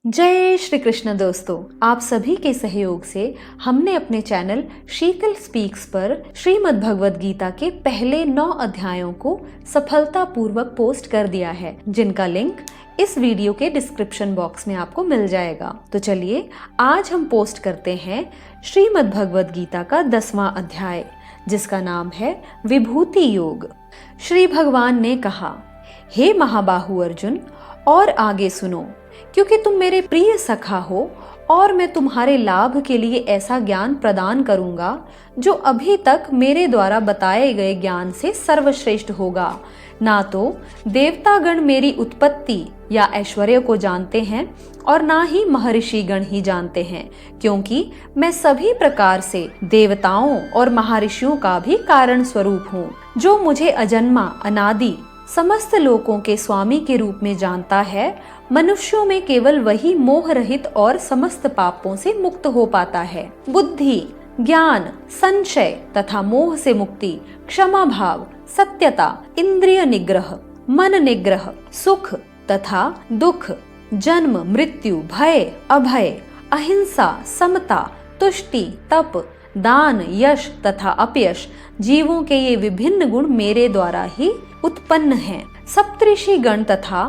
जय श्री कृष्ण दोस्तों, आप सभी के सहयोग से हमने अपने चैनल शीतल स्पीक्स पर श्रीमद् भगवद गीता के पहले 9 अध्यायों को सफलतापूर्वक पोस्ट कर दिया है, जिनका लिंक इस वीडियो के डिस्क्रिप्शन बॉक्स में आपको मिल जाएगा। तो चलिए आज हम पोस्ट करते हैं श्रीमद् भगवद गीता का 10वां अध्याय, जिसका नाम है विभूति योग। श्री भगवान ने कहा, हे महाबाहु अर्जुन, और आगे सुनो, क्योंकि तुम मेरे प्रिय सखा हो और मैं तुम्हारे लाभ के लिए ऐसा ज्ञान प्रदान करूंगा जो अभी तक मेरे द्वारा बताए गए ज्ञान से सर्वश्रेष्ठ होगा। ना तो देवतागण मेरी उत्पत्ति या ऐश्वर्य को जानते हैं और ना ही महर्षि गण ही जानते हैं, क्योंकि मैं सभी प्रकार से देवताओं और महर्षियों का भी कारण स्वरूप हूँ। जो मुझे अजन्मा अनादि समस्त लोकों के स्वामी के रूप में जानता है, मनुष्यों में केवल वही मोह रहित और समस्त पापों से मुक्त हो पाता है। बुद्धि, ज्ञान, संशय तथा मोह से मुक्ति, क्षमा भाव, सत्यता, इंद्रिय निग्रह, मन निग्रह, सुख तथा दुख, जन्म मृत्यु, भय अभय, अहिंसा, समता, तुष्टि, तप, दान, यश तथा अपयश, जीवों के ये विभिन्न गुण मेरे द्वारा ही उत्पन्न हैं। सप्तऋषि गण तथा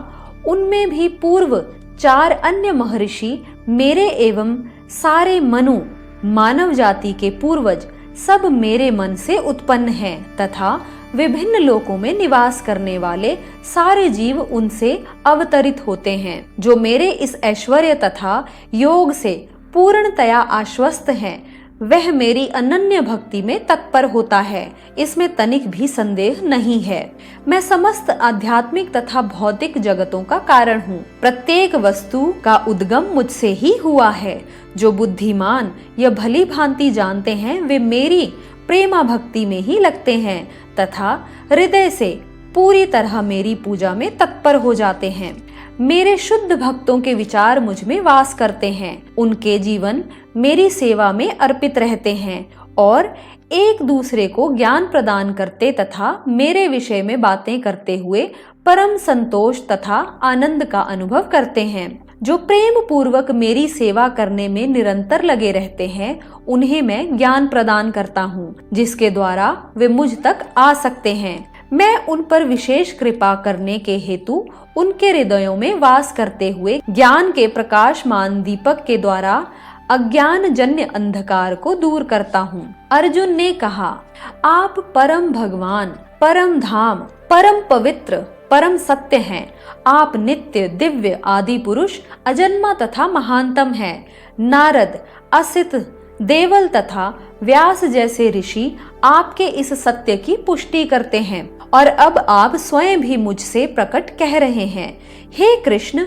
उनमें भी पूर्व 4 अन्य महर्षि मेरे एवं सारे मनु मानव जाति के पूर्वज सब मेरे मन से उत्पन्न हैं तथा विभिन्न लोकों में निवास करने वाले सारे जीव उनसे अवतरित होते हैं। जो मेरे इस ऐश्वर्य तथा योग से पूर्णतया आश्वस्त हैं, वह मेरी अनन्य भक्ति में तत्पर होता है, इसमें तनिक भी संदेह नहीं है। मैं समस्त आध्यात्मिक तथा भौतिक जगतों का कारण हूँ। प्रत्येक वस्तु का उद्गम मुझसे ही हुआ है। जो बुद्धिमान या भली भांति जानते हैं, वे मेरी प्रेमा भक्ति में ही लगते हैं तथा हृदय से पूरी तरह मेरी पूजा में तत्पर हो जाते हैं। मेरे शुद्ध भक्तों के विचार मुझ में वास करते हैं। उनके जीवन मेरी सेवा में अर्पित रहते हैं और एक दूसरे को ज्ञान प्रदान करते तथा मेरे विषय में बातें करते हुए परम संतोष तथा आनंद का अनुभव करते हैं। जो प्रेम पूर्वक मेरी सेवा करने में निरंतर लगे रहते हैं, उन्हें मैं ज्ञान प्रदान करता हूँ, जिसके द्वारा वे मुझ तक आ सकते हैं। मैं उन पर विशेष कृपा करने के हेतु उनके हृदयों में वास करते हुए ज्ञान के प्रकाशमान दीपक के द्वारा अज्ञान जन्य अंधकार को दूर करता हूँ। अर्जुन ने कहा, आप परम भगवान, परम धाम, परम पवित्र, परम सत्य हैं। आप नित्य, दिव्य, आदि पुरुष, अजन्मा तथा महानतम हैं। नारद, असित, देवल तथा व्यास जैसे ऋषि आपके इस सत्य की पुष्टि करते हैं और अब आप स्वयं भी मुझसे प्रकट कह रहे हैं। हे कृष्ण,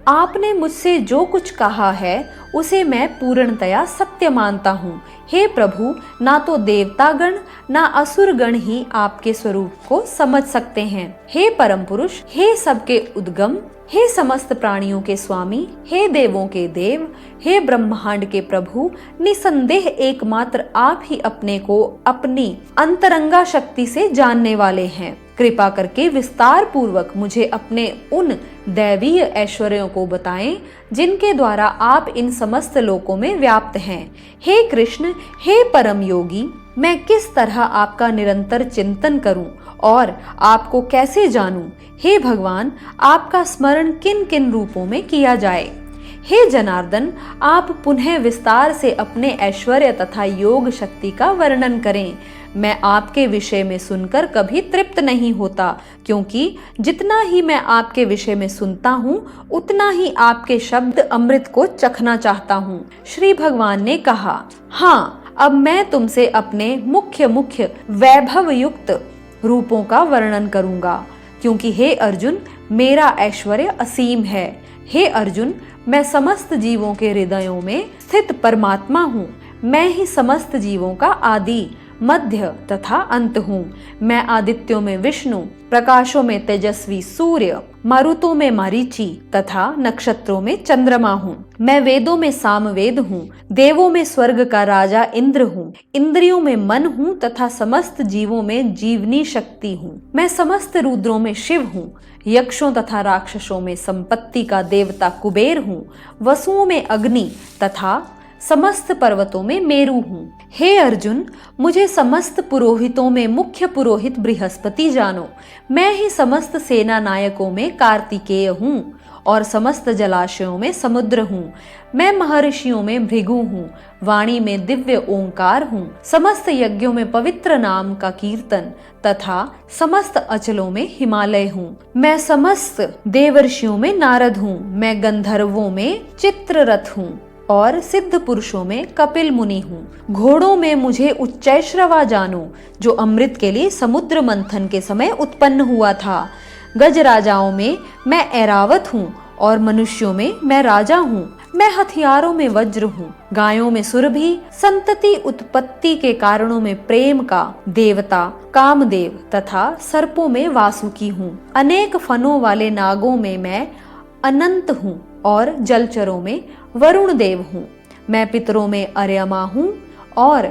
आपने मुझसे जो कुछ कहा है उसे मैं पूर्णतया सत्य मानता हूँ। हे प्रभु, ना तो देवतागण ना असुरगण ही आपके स्वरूप को समझ सकते हैं। हे परम पुरुष, हे सबके उद्गम, हे समस्त प्राणियों के स्वामी, हे देवों के देव, हे ब्रह्मांड के प्रभु, निसंदेह एकमात्र आप ही अपने को अपनी अंतरंगा शक्ति से जानने वाले हैं। कृपा करके विस्तार पूर्वक मुझे अपने उन दैवीय ऐश्वर्यों को बताएं जिनके द्वारा आप इन समस्त लोकों में व्याप्त हैं। हे कृष्ण, हे परम योगी, मैं किस तरह आपका निरंतर चिंतन करूं और आपको कैसे जानूं? हे भगवान, आपका स्मरण किन किन रूपों में किया जाए? हे जनार्दन, आप पुनः विस्तार से अपने ऐश्वर्य तथा योग शक्ति का वर्णन करें। मैं आपके विषय में सुनकर कभी तृप्त नहीं होता, क्योंकि जितना ही मैं आपके विषय में सुनता हूँ, उतना ही आपके शब्द अमृत को चखना चाहता हूँ। श्री भगवान ने कहा, हाँ, अब मैं तुमसे अपने मुख्य वैभव युक्त रूपों का वर्णन करूंगा, क्योंकि हे अर्जुन, मेरा ऐश्वर्य असीम है। हे अर्जुन, मैं समस्त जीवों के हृदयों में स्थित परमात्मा हूँ। मैं ही समस्त जीवों का आदि मध्य तथा अंत हूँ। मैं आदित्यों में विष्णु, प्रकाशों में तेजस्वी सूर्य, मारुतों में मरीचि तथा नक्षत्रों में चंद्रमा हूँ। मैं वेदों में सामवेद हूँ, देवों में स्वर्ग का राजा इंद्र हूँ, इंद्रियों में मन हूँ तथा समस्त जीवों में जीवनी शक्ति हूँ। मैं समस्त रुद्रों में शिव हूँ, यक्षों तथा राक्षसों में संपत्ति का देवता कुबेर हूँ, वसुओं में अग्नि तथा समस्त पर्वतों में मेरु हूँ। हे अर्जुन, मुझे समस्त पुरोहितों में मुख्य पुरोहित बृहस्पति जानो। मैं ही समस्त सेना नायकों में कार्तिकेय हूँ और समस्त जलाशयों में समुद्र हूँ। मैं महर्षियों में भृगु हूँ, वाणी में दिव्य ओंकार हूँ, समस्त यज्ञों में पवित्र नाम का कीर्तन तथा समस्त अचलों में हिमालय हूँ। मैं समस्त देवर्षियों में नारद हूँ, मैं गंधर्वों में चित्ररथ हूँ और सिद्ध पुरुषों में कपिल मुनि हूँ। घोड़ों में मुझे उच्चैश्रवा जानो, जो अमृत के लिए समुद्र मंथन के समय उत्पन्न हुआ था। गज राजाओं में मैं ऐरावत हूँ और मनुष्यों में मैं राजा हूँ। मैं हथियारों में वज्र हूँ, गायों में सुरभि, संतति उत्पत्ति के कारणों में प्रेम का देवता कामदेव तथा सर्पों में वासुकी हूँ। अनेक फनों वाले नागों में मैं अनंत हूँ और जलचरों में वरुण देव हूँ। मैं पितरों में अर्यमा हूँ और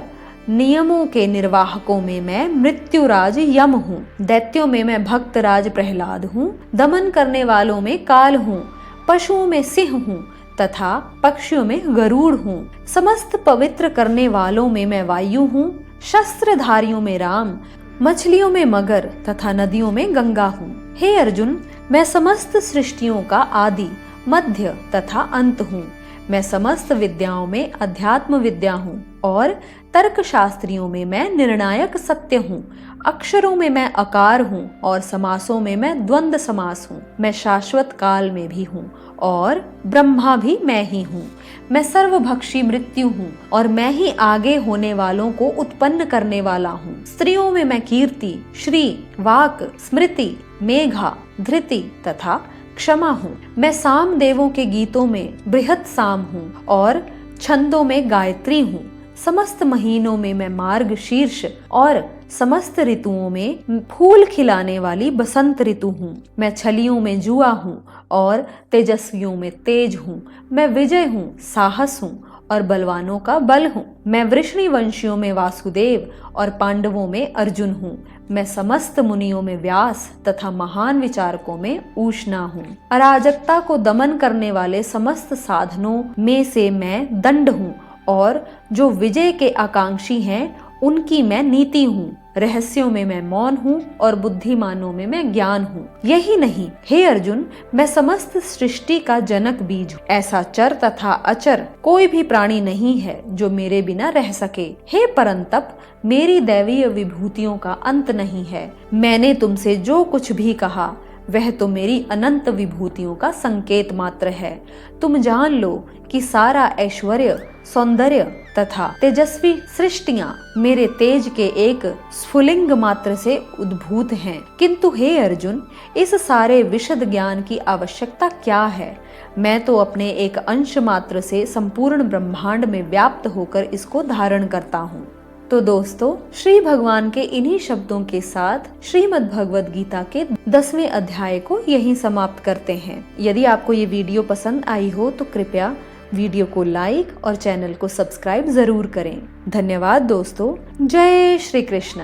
नियमों के निर्वाहकों में मैं मृत्युराज यम हूँ। दैत्यों में मैं भक्तराज प्रहलाद हूँ, दमन करने वालों में काल हूँ, पशुओं में सिंह हूँ तथा पक्षियों में गरुड़ हूँ। समस्त पवित्र करने वालों में मैं वायु हूँ, शस्त्रधारियों में राम, मछलियों में मगर तथा नदियों में गंगा हूँ। हे अर्जुन, मैं समस्त सृष्टियों का आदि, मध्य तथा अंत हूँ। मैं समस्त विद्याओं में अध्यात्म विद्या हूँ और तर्क शास्त्रियों में मैं निर्णायक सत्य हूँ। अक्षरों में मैं अकार हूँ और समासों में मैं द्वंद्व समास हूँ। मैं शाश्वत काल में भी हूँ और ब्रह्मा भी मैं ही हूँ। मैं सर्वभक्षी मृत्यु हूँ और मैं ही आगे होने वालों को उत्पन्न करने वाला हूँ। स्त्रियों में मैं कीर्ति, श्री, वाक, स्मृति, मेघा, धृति तथा क्षमा हूँ। मैं साम देवों के गीतों में बृहत साम हूँ और छंदों में गायत्री हूँ। समस्त महीनों में मैं मार्ग शीर्ष और समस्त ऋतुओं में फूल खिलाने वाली बसंत ऋतु हूँ। मैं छलियों में जुआ हूँ और तेजस्वियों में तेज हूँ। मैं विजय हूँ, साहस हूँ और बलवानों का बल हूँ। मैं वृष्णि वंशियों में वासुदेव और पांडवों में अर्जुन हूँ। मैं समस्त मुनियों में व्यास तथा महान विचारकों में ऊष्णा हूँ। अराजकता को दमन करने वाले समस्त साधनों में से मैं दंड हूँ और जो विजय के आकांक्षी हैं उनकी मैं नीति हूँ। रहस्यों में मैं मौन हूँ और बुद्धिमानों में मैं ज्ञान हूँ। यही नहीं, हे अर्जुन, मैं समस्त सृष्टि का जनक बीज हूँ। ऐसा चर तथा अचर कोई भी प्राणी नहीं है जो मेरे बिना रह सके। हे परंतप, मेरी दैवीय विभूतियों का अंत नहीं है। मैंने तुमसे जो कुछ भी कहा वह तो मेरी अनंत विभूतियों का संकेत मात्र है। तुम जान लो कि सारा ऐश्वर्य, सौंदर्य तथा तेजस्वी सृष्टियां मेरे तेज के एक स्फुलिंग मात्र से उद्भूत हैं। किंतु हे अर्जुन, इस सारे विशद ज्ञान की आवश्यकता क्या है? मैं तो अपने एक अंश मात्र से संपूर्ण ब्रह्मांड में व्याप्त होकर इसको धारण करता हूँ। तो दोस्तों, श्री भगवान के इन्हीं शब्दों के साथ श्रीमद् भगवद गीता के 10वें अध्याय को यहीं समाप्त करते हैं। यदि आपको ये वीडियो पसंद आई हो तो कृपया वीडियो को लाइक और चैनल को सब्सक्राइब जरूर करें। धन्यवाद दोस्तों। जय श्री कृष्ण।